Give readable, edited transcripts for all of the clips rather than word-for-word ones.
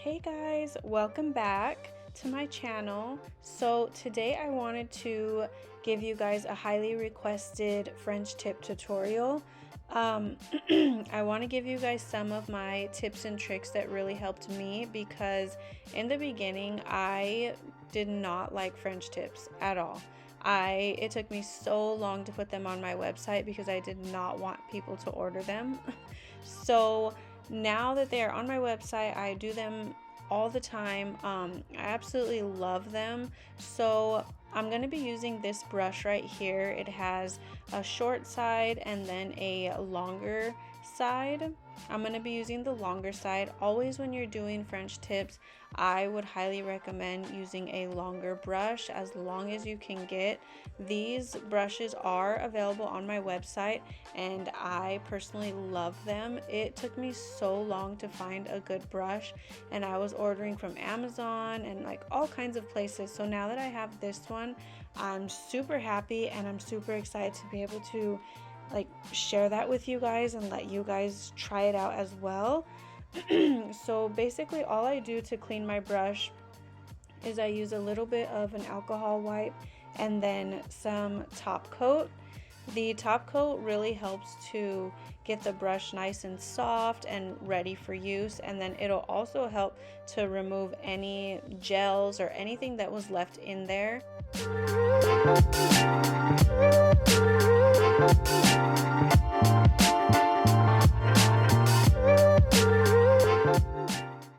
Hey guys, welcome back to my channel. So today I wanted to give you guys a highly requested French tip tutorial. I want to give you guys some of my tips and tricks that really helped me, because in the beginning I did not like French tips at all. It took me so long to put them on my website because I did not want people to order them. So now that they are on my website, I do them all the time. I absolutely love them. So I'm going to be using this brush right here. It has a short side and then a longer side. I'm going to be using the longer side. Always when you're doing French tips, I would highly recommend using a longer brush as long as you can get. These brushes are available on my website and I personally love them. It took me so long to find a good brush, and I was ordering from Amazon and like all kinds of places. So now that I have this one, I'm super happy and I'm super excited to be able to share that with you guys and let you guys try it out as well. So basically all I do to clean my brush is I use a little bit of an alcohol wipe and then some top coat. The top coat really helps to get the brush nice and soft and ready for use, and then it'll also help to remove any gels or anything that was left in there.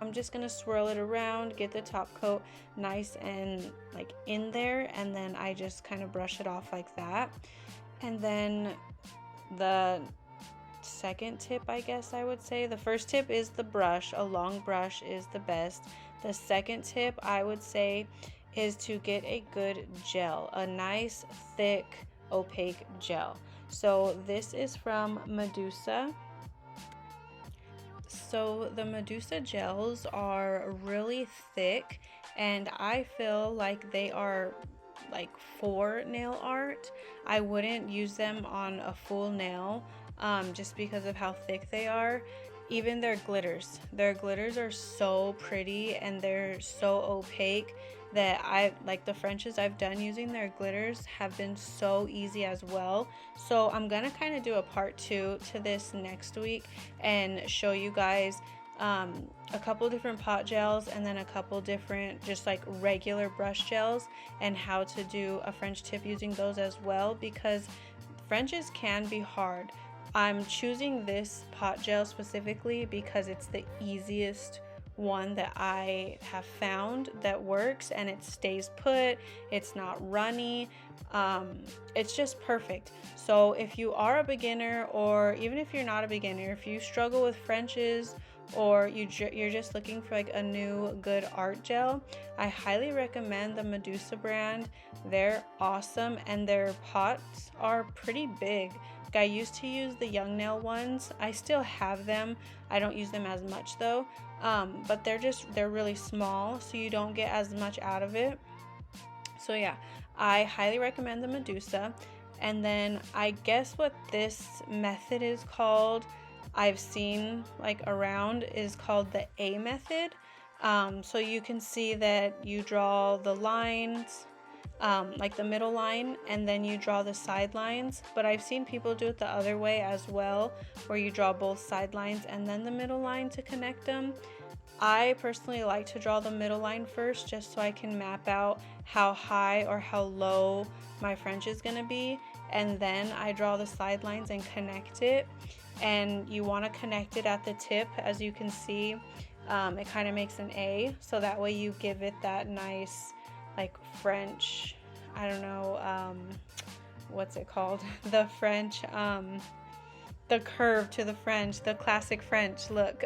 I'm just gonna swirl it around, get the top coat nice and in there, and then I just kind of brush it off like that. And then the second tip, I guess I would say, the first tip is the brush. A long brush is the best. The second tip I would say is to get a good gel, a nice thick opaque gel. So this is from Medusa. So the Medusa gels are really thick and I feel like they are for nail art. I wouldn't use them on a full nail just because of how thick they are. Even their glitters are so pretty and they're so opaque that the Frenchies I've done using their glitters have been so easy as well. So I'm gonna kind of do a part 2 to this next week and show you guys a couple different pot gels and then a couple different just regular brush gels and how to do a French tip using those as well, because Frenchies can be hard. I'm choosing this pot gel specifically because it's the easiest one that I have found that works, and it stays put, it's not runny, it's just perfect. So if you are a beginner, or even if you're not a beginner, if you struggle with Frenchies or you're just looking for a new good art gel, I highly recommend the Medusa brand. They're awesome and their pots are pretty big. I used to use the young nail ones. I still have them. I don't use them as much though, but they're really small, so you don't get as much out of it. So yeah, I highly recommend the Medusa. And then I guess what this method is called, I've seen around, is called the A method. So you can see that you draw the lines, the middle line, and then you draw the sidelines. But I've seen people do it the other way as well, where you draw both sidelines and then the middle line to connect them. I personally like to draw the middle line first, just so I can map out how high or how low my French is gonna be, and then I draw the sidelines and connect it. And you want to connect it at the tip. As you can see, it kind of makes an A, so that way you give it that nice French, I don't know, what's it called, the French, the curve to the French, the classic French look.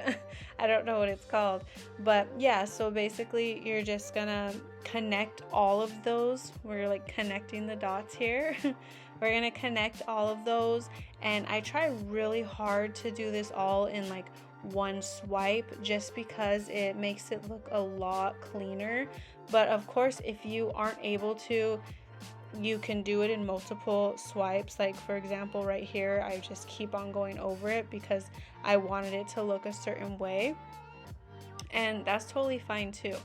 I don't know what it's called, but yeah, so basically you're just gonna connect all of those. We're connecting the dots here. We're gonna connect all of those, and I try really hard to do this all in one swipe, just because it makes it look a lot cleaner. But of course, if you aren't able to, you can do it in multiple swipes. For example, right here, I just keep on going over it because I wanted it to look a certain way. and that's totally fine too.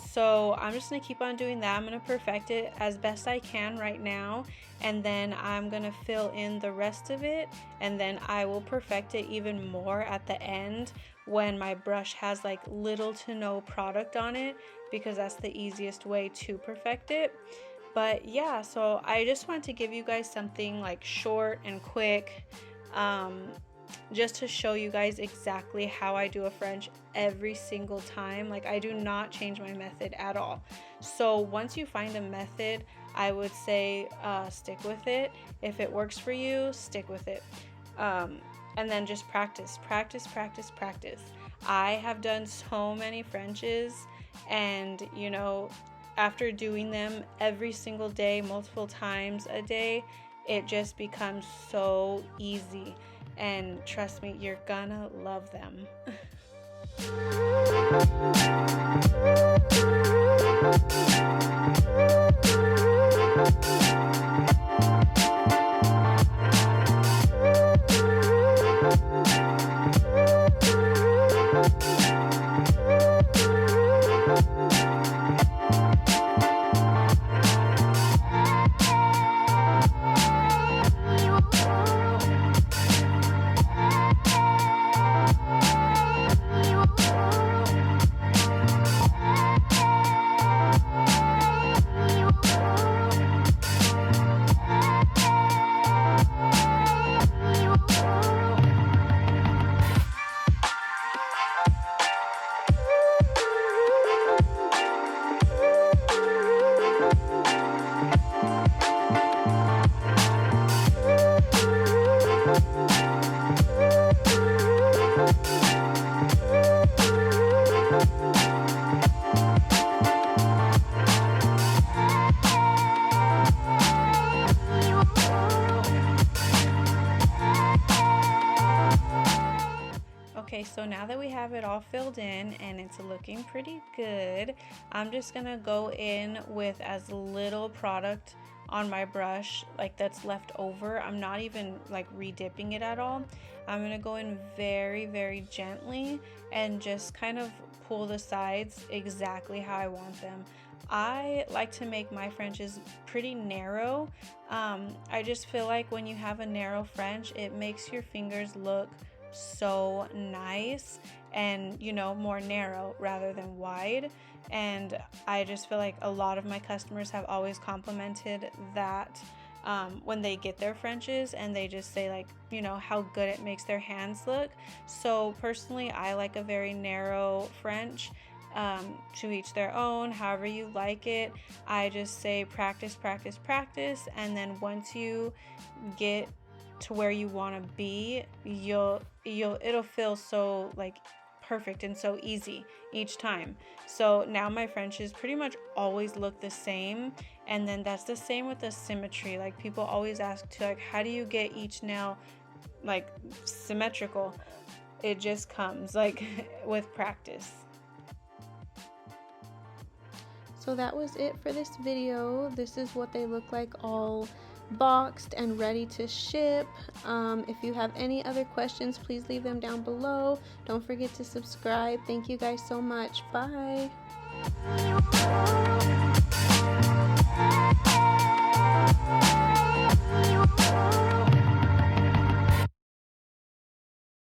So I'm just gonna keep on doing that. I'm gonna perfect it as best I can right now, and then I'm gonna fill in the rest of it, and then I will perfect it even more at the end when my brush has like little to no product on it, because that's the easiest way to perfect it. But yeah, so I just wanted to give you guys something like short and quick, just to show you guys exactly how I do a French every single time. Like, I do not change my method at all. So once you find a method, I would say stick with it. If it works for you, stick with it. And then just practice. I have done so many Frenches, and you know, after doing them every single day, multiple times a day, it just becomes so easy. And trust me, you're gonna love them. Okay, so now that we have it all filled in and it's looking pretty good, I'm just gonna go in with as little product on my brush like that's left over. I'm not even like redipping it at all. I'm gonna go in very gently and just kind of pull the sides exactly how I want them. I like to make my Frenches pretty narrow. I just feel like when you have a narrow French, it makes your fingers look so nice and, you know, more narrow rather than wide. And I just feel like a lot of my customers have always complimented that when they get their Frenches, and they just say, like, you know, how good it makes their hands look. So personally, I like a very narrow French. To each their own, however you like it. I just say practice, and then once you get to where you want to be, it'll feel so like perfect and so easy each time. So now my Frenches pretty much always look the same, and then that's the same with the symmetry. Like, people always ask to, like, how do you get each nail like symmetrical? It just comes like with practice. So that was it for this video. This is what they look like all boxed and ready to ship. If you have any other questions, please leave them down below. Don't forget to subscribe. Thank you guys so much. Bye.